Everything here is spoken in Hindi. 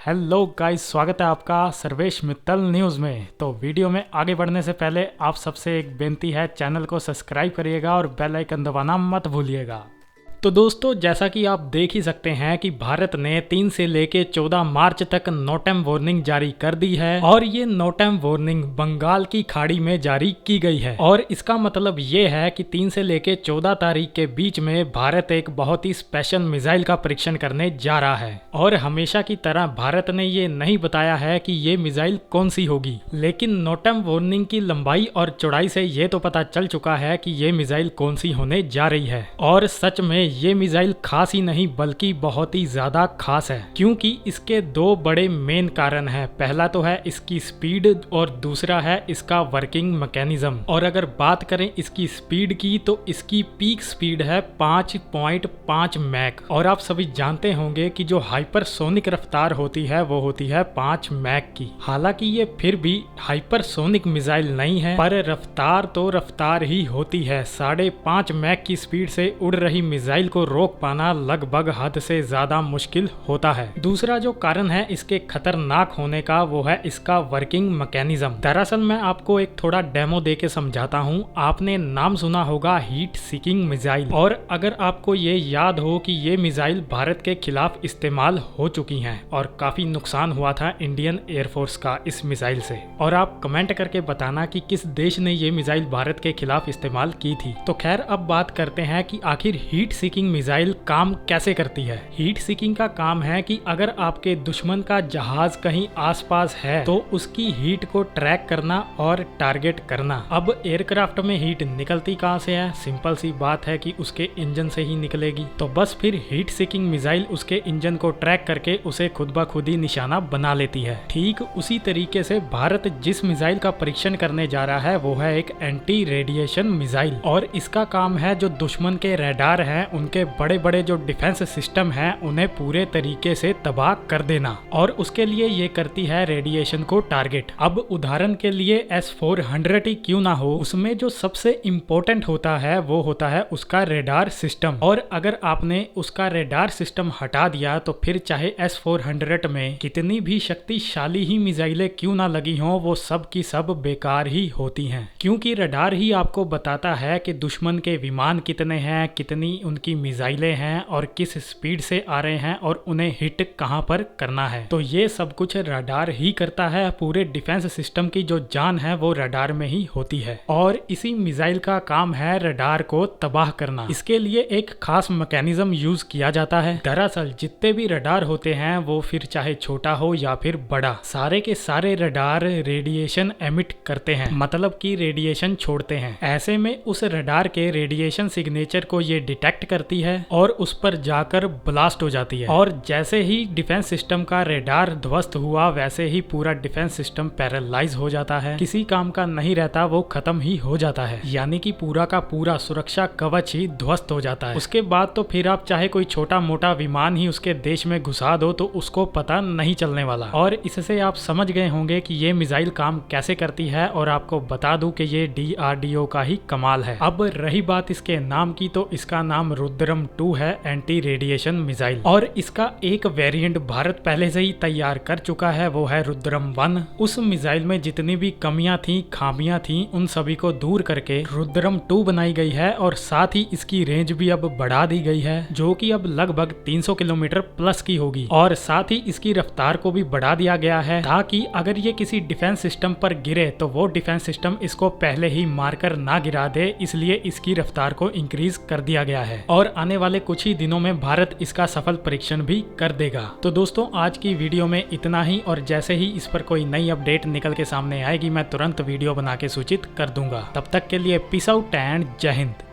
हेलो गाइस, स्वागत है आपका सर्वेश मित्तल न्यूज़ में। तो वीडियो में आगे बढ़ने से पहले आप सबसे एक बेनती है, चैनल को सब्सक्राइब करिएगा और बेल आइकन दबाना मत भूलिएगा। तो दोस्तों, जैसा कि आप देख ही सकते हैं कि भारत ने 3 से लेके 14 मार्च तक नो टाइम वार्निंग जारी कर दी है और ये नो टाइम वार्निंग बंगाल की खाड़ी में जारी की गई है। और इसका मतलब ये है कि 3 से लेके 14 तारीख के बीच में भारत एक बहुत ही स्पेशल मिसाइल का परीक्षण करने जा रहा है। और हमेशा की तरह भारत ने ये नहीं बताया है कि ये मिसाइल कौन सी होगी, लेकिन नो टाइम वार्निंग की लंबाई और चौड़ाई से ये तो पता चल चुका है कि ये मिसाइल कौन सी होने जा रही है। और सच में ये मिसाइल खास ही नहीं बल्कि बहुत ही ज्यादा खास है, क्योंकि इसके 2 बड़े मेन कारण हैं। पहला तो है इसकी स्पीड और दूसरा है इसका वर्किंग मैकेनिज्म। और अगर बात करें इसकी स्पीड की, तो इसकी पीक स्पीड है 5.5 मैक। और आप सभी जानते होंगे कि जो हाइपरसोनिक रफ्तार होती है वो होती है 5 मैक की। हालांकि ये फिर भी हाइपरसोनिक मिसाइल नहीं है, पर रफ्तार तो रफ्तार ही होती है। 5.5 मैक की स्पीड से उड़ रही मिसाइल को रोक पाना लगभग हद से ज्यादा मुश्किल होता है। दूसरा जो कारण है इसके खतरनाक होने का, वो है इसका वर्किंग मैकेनिज्म। दरअसल मैं आपको एक थोड़ा डेमो दे के समझाता हूँ। आपने नाम सुना होगा हीट सीकिंग मिसाइल, और अगर आपको ये याद हो कि ये मिसाइल भारत के खिलाफ इस्तेमाल हो चुकी हैं और काफी नुकसान हुआ था इंडियन एयरफोर्स का इस मिसाइल से। और आप कमेंट करके बताना कि किस देश ने ये मिसाइल भारत के खिलाफ इस्तेमाल की थी। तो खैर, अब बात करते हैं कि आखिर हीट सीकिंग मिसाइल काम कैसे करती है। हीट सीकिंग का काम है कि अगर आपके दुश्मन का जहाज कहीं आसपास है तो उसकी हीट को ट्रैक करना और टारगेट करना। अब एयरक्राफ्ट में हीट निकलती कहां से है? सिंपल सी बात है कि उसके इंजन से ही निकलेगी। तो बस फिर हीट सीकिंग मिसाइल उसके इंजन को ट्रैक करके उसे खुद ब खुद ही निशाना बना लेती है। ठीक उसी तरीके से भारत जिस मिसाइल का परीक्षण करने जा रहा है वो है एक एंटी रेडिएशन मिसाइल। और इसका काम है जो दुश्मन के रडार है, उनके बड़े बड़े जो डिफेंस सिस्टम हैं, उन्हें पूरे तरीके से तबाह कर देना। और उसके लिए ये करती है रेडिएशन को टारगेट। अब उदाहरण के लिए S-400 ही क्यों ना हो, उसमें जो सबसे इम्पोर्टेंट होता है वो होता है उसका रेडार सिस्टम। और अगर आपने उसका रेडार सिस्टम हटा दिया तो फिर चाहे S-400 में कितनी भी शक्तिशाली ही मिसाइलें क्यों ना लगी हों, वो सब की सब बेकार ही होती हैं। क्योंकि रडार ही आपको बताता है कि दुश्मन के विमान कितने हैं, कितनी उनकी मिसाइलें हैं और किस स्पीड से आ रहे हैं और उन्हें हिट कहां पर करना है। तो ये सब कुछ रडार ही करता है। पूरे डिफेंस सिस्टम की जो जान है वो रडार में ही होती है। और इसी मिसाइल का काम है रडार को तबाह करना। इसके लिए एक खास मैकेनिज्म यूज किया जाता है। दरअसल जितने भी रडार होते हैं वो फिर चाहे छोटा हो या फिर बड़ा, सारे के सारे रडार रेडिएशन एमिट करते हैं, मतलब कि रेडिएशन छोड़ते हैं। ऐसे में उस रडार के रेडिएशन सिग्नेचर को ये डिटेक्ट करती है और उस पर जाकर ब्लास्ट हो जाती है। और जैसे ही डिफेंस सिस्टम का रेडार ध्वस्त हुआ, वैसे ही पूरा डिफेंस सिस्टम पैरालाइज हो जाता है, किसी काम का नहीं रहता, वो खत्म ही हो जाता है। यानी कि पूरा का पूरा सुरक्षा कवच ही ध्वस्त हो जाता है। उसके बाद तो फिर आप चाहे कोई छोटा मोटा विमान ही उसके देश में घुसा दो तो उसको पता नहीं चलने वाला। और इससे आप समझ गए होंगे कि ये मिसाइल काम कैसे करती है। और आपको बता दूं कि ये DRDO का ही कमाल है। अब रही बात इसके नाम की, तो इसका नाम रुद्रम 2 है, एंटी रेडिएशन मिसाइल। और इसका एक वेरिएंट भारत पहले से ही तैयार कर चुका है, वो है रुद्रम 1। उस मिसाइल में जितनी भी कमियां थी, खामियां थी, उन सभी को दूर करके रुद्रम 2 बनाई गई है। और साथ ही इसकी रेंज भी अब बढ़ा दी गई है, जो कि अब लगभग 300 किलोमीटर प्लस की होगी। और साथ ही इसकी रफ्तार को भी बढ़ा दिया गया है, ताकि अगर ये किसी डिफेंस सिस्टम पर गिरे तो वो डिफेंस सिस्टम इसको पहले ही मारकर ना गिरा दे, इसलिए इसकी रफ्तार को इंक्रीज कर दिया गया है। और आने वाले कुछ ही दिनों में भारत इसका सफल परीक्षण भी कर देगा। तो दोस्तों, आज की वीडियो में इतना ही। और जैसे ही इस पर कोई नई अपडेट निकल के सामने आएगी, मैं तुरंत वीडियो बना के सूचित कर दूंगा। तब तक के लिए पीस आउट एंड जय हिंद।